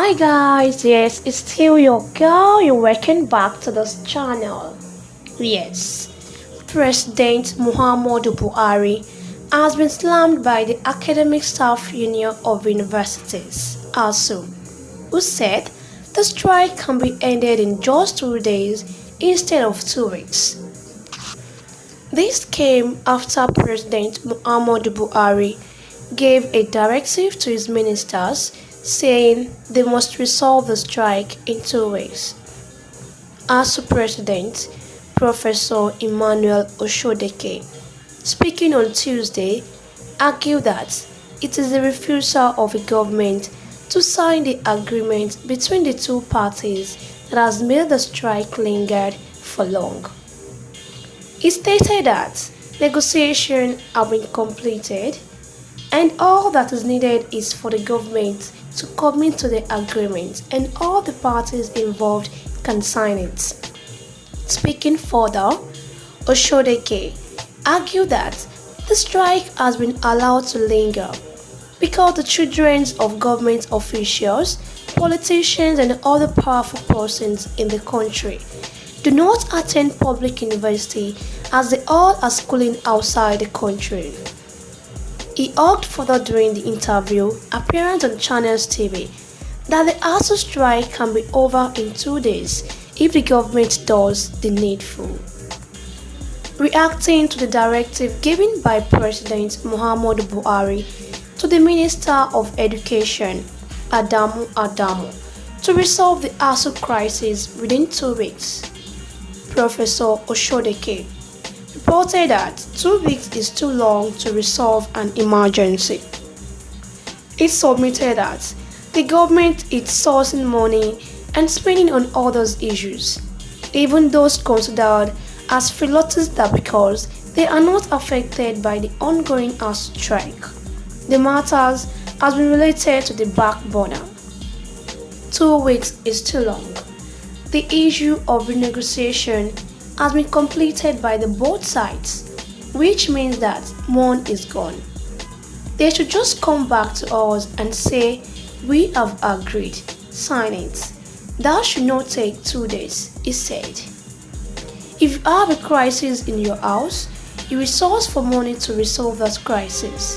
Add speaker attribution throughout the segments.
Speaker 1: Hi guys, yes, it's still your girl. You're welcome back to this channel. Yes, President Mohammadu Buhari has been slammed by the Academic Staff Union of Universities, ASUU, who said the strike can be ended in just 2 days instead of 2 weeks. This came after President Muhammadu Buhari gave a directive to his ministers saying they must resolve the strike in 2 weeks. ASUU President Professor Emmanuel Oshodeke, speaking on Tuesday, argued that it is the refusal of the government to sign the agreement between the two parties that has made the strike lingered for long. He stated that negotiations have been completed and all that is needed is for the government to commit to the agreement and all the parties involved can sign it. Speaking further, Oshodeke argued that the strike has been allowed to linger because the children of government officials, politicians and other powerful persons in the country do not attend public university as they all are schooling outside the country. He argued further during the interview appearance on Channels TV that the ASUU strike can be over in 2 days if the government does the needful. Reacting to the directive given by President Muhammadu Buhari to the Minister of Education, Adamu, to resolve the ASUU crisis within 2 weeks, Professor Oshodeke reported that 2 weeks is too long to resolve an emergency. It submitted that the government is sourcing money and spending on other issues, even those considered as freeloaders that because they are not affected by the ongoing ASUU strike. The matters has been related to the back burner. 2 weeks is too long. The issue of renegotiation has been completed by the both sides, which means that one is gone. They should just come back to us and say, we have agreed, sign it. That should not take 2 days, he said. If you have a crisis in your house, you will source for money to resolve that crisis.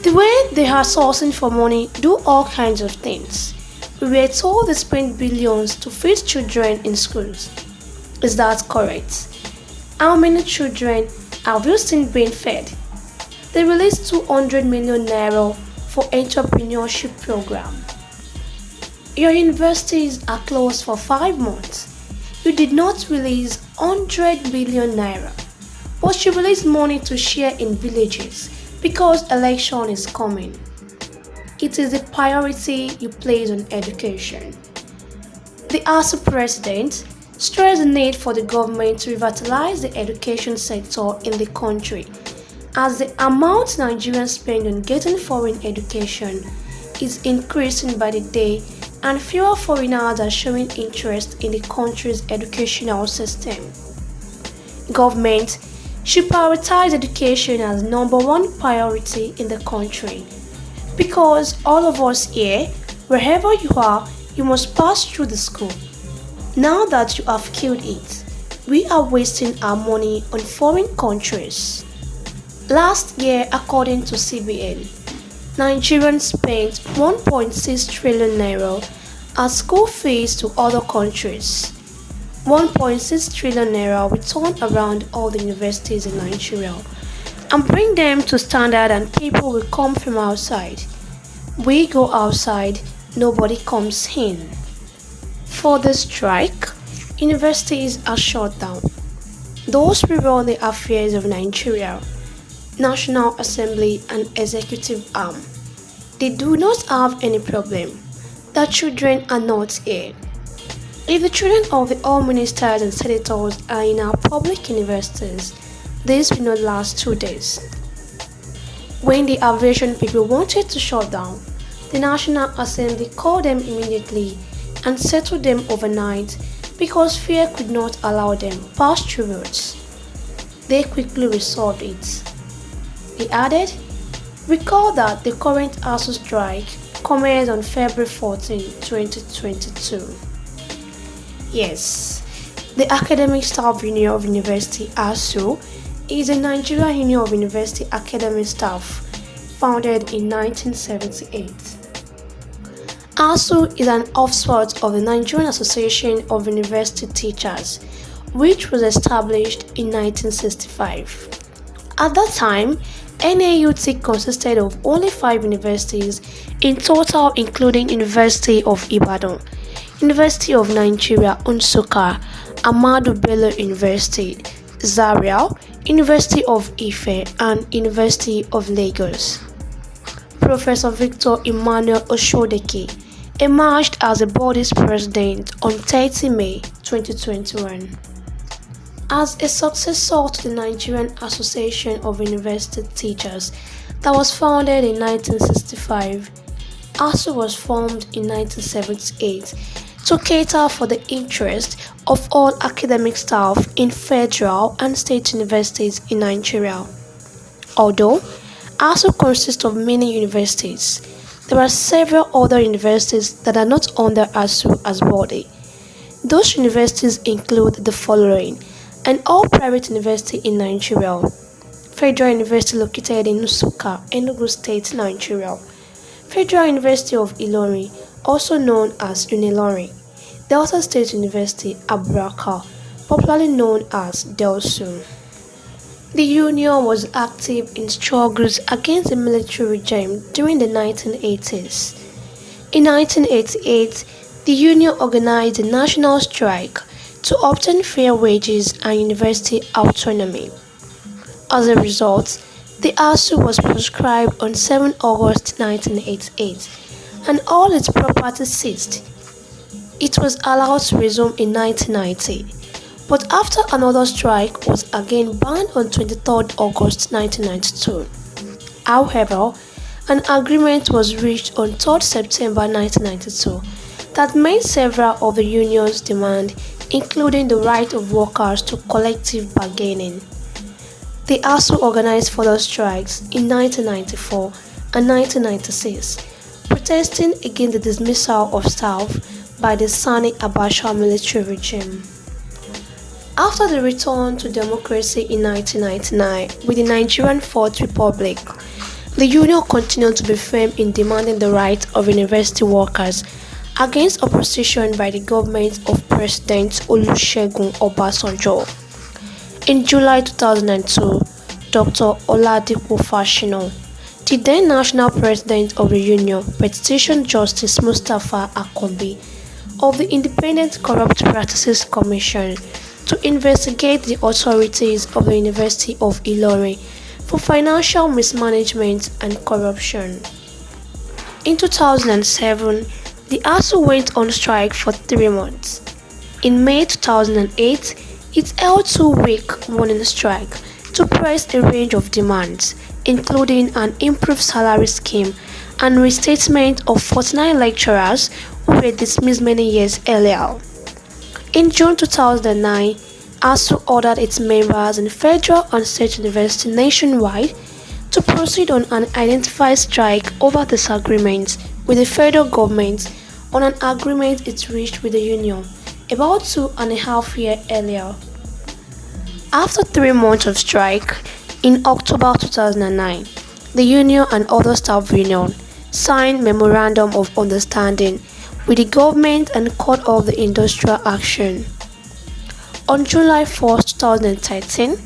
Speaker 1: The way they are sourcing for money do all kinds of things. We were told they spend billions to feed children in schools. Is that correct? How many children have you seen being fed? They released 200 million naira for entrepreneurship program. Your universities are closed for 5 months. You did not release 100 billion naira, but you released money to share in villages because election is coming. It is the priority you place on education. The ASUU president stressed the need for the government to revitalize the education sector in the country, as the amount Nigerians spend on getting foreign education is increasing by the day and fewer foreigners are showing interest in the country's educational system. Government should prioritize education as number one priority in the country, because all of us here, wherever you are, you must pass through the school. Now that you have killed it, we are wasting our money on foreign countries. Last year, according to CBN, Nigerians spent 1.6 trillion naira as school fees to other countries. 1.6 trillion naira will turn around all the universities in Nigeria and bring them to standard, and people will come from outside. We go outside, nobody comes in. For the strike, universities are shut down. Those who run the affairs of Nigeria, National Assembly and Executive Arm, they do not have any problem. Their children are not here. If the children of the all ministers and senators are in our public universities, this will not last 2 days. When the aviation people wanted to shut down, the National Assembly called them immediately and settled them overnight because fear could not allow them pass through roads. They quickly resolved it. He added, recall that the current ASUU strike commenced on February 14, 2022. Yes, the Academic Staff Union of University ASUU is a Nigerian union of university academic staff founded in 1978. ASUU is an offshoot of the Nigerian Association of University Teachers, which was established in 1965. At that time, NAUT consisted of only 5 universities in total, including University of Ibadan, University of Nigeria Nsukka, Ahmadu Bello University, Zaria, University of Ife, and University of Lagos. Professor Victor Emmanuel Oshodeke emerged as the body's president on 30 May 2021. As a successor to the Nigerian Association of University Teachers that was founded in 1965, ASUU was formed in 1978 to cater for the interests of all academic staff in federal and state universities in Nigeria. Although ASUU consists of many universities, there are several other universities that are not under ASUU as body. Those universities include the following: an all-private university in Nigeria, Federal University located in Nsukka, Enugu State, Nigeria, Federal University of Ilorin, also known as Unilorin, Delta State University, Abraka, popularly known as DELSU. The union was active in struggles against the military regime during the 1980s. In 1988, the union organized a national strike to obtain fair wages and university autonomy. As a result, the ASUU was proscribed on 7 August 1988 and all its property seized. It was allowed to resume in 1990, but after another strike was again banned on 23 August 1992. However, an agreement was reached on 3 September 1992 that made several of the union's demands, including the right of workers to collective bargaining. The ASUU organized further strikes in 1994 and 1996, protesting against the dismissal of staff by the Sani Abacha military regime. After the return to democracy in 1999 with the Nigerian Fourth Republic, the union continued to be firm in demanding the rights of university workers against opposition by the government of President Olusegun Obasanjo. In July 2002, Dr. Oladipo Fashino, the then national president of the union, petitioned Justice Mustafa Akombi of the Independent Corrupt Practices Commission to investigate the authorities of the University of Ilorin for financial mismanagement and corruption. In 2007, the ASUU went on strike for 3 months. In May 2008, it held 2-week warning strike to press a range of demands, including an improved salary scheme and restatement of 49 lecturers who were dismissed many years earlier. In June 2009, ASUU ordered its members in federal and state universities nationwide to proceed on an identified strike over disagreements with the federal government on an agreement it reached with the union about 2.5 years earlier. After 3 months of strike, in October 2009, the union and other staff unions signed Memorandum of Understanding with the government and called off the industrial action. On July 4, 2013,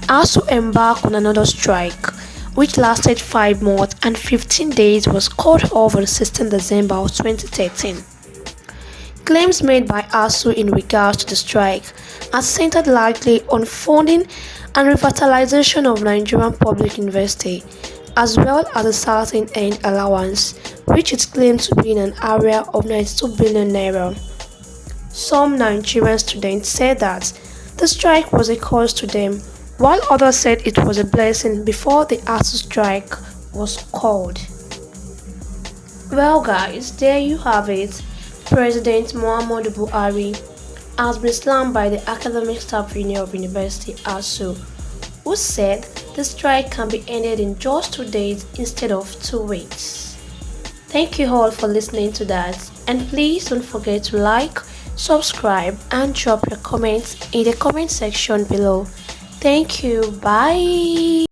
Speaker 1: ASUU embarked on another strike, which lasted 5 months and 15 days, was called off on 16 December 2013. Claims made by ASUU in regards to the strike are centered largely on funding and revitalization of Nigerian public university, as well as a certain end allowance, which it claimed to be in an area of 92 billion naira. Some Nigerian students said that the strike was a cost to them, while others said it was a blessing before the ASUU strike was called. Well guys, there you have it. President Mohammadu Buhari has been slammed by the Academic Staff Union of University ASUU, who said the strike can be ended in just 2 days instead of 2 weeks. Thank you all for listening to that. And please don't forget to like, subscribe, and drop your comments in the comment section below. Thank you. Bye.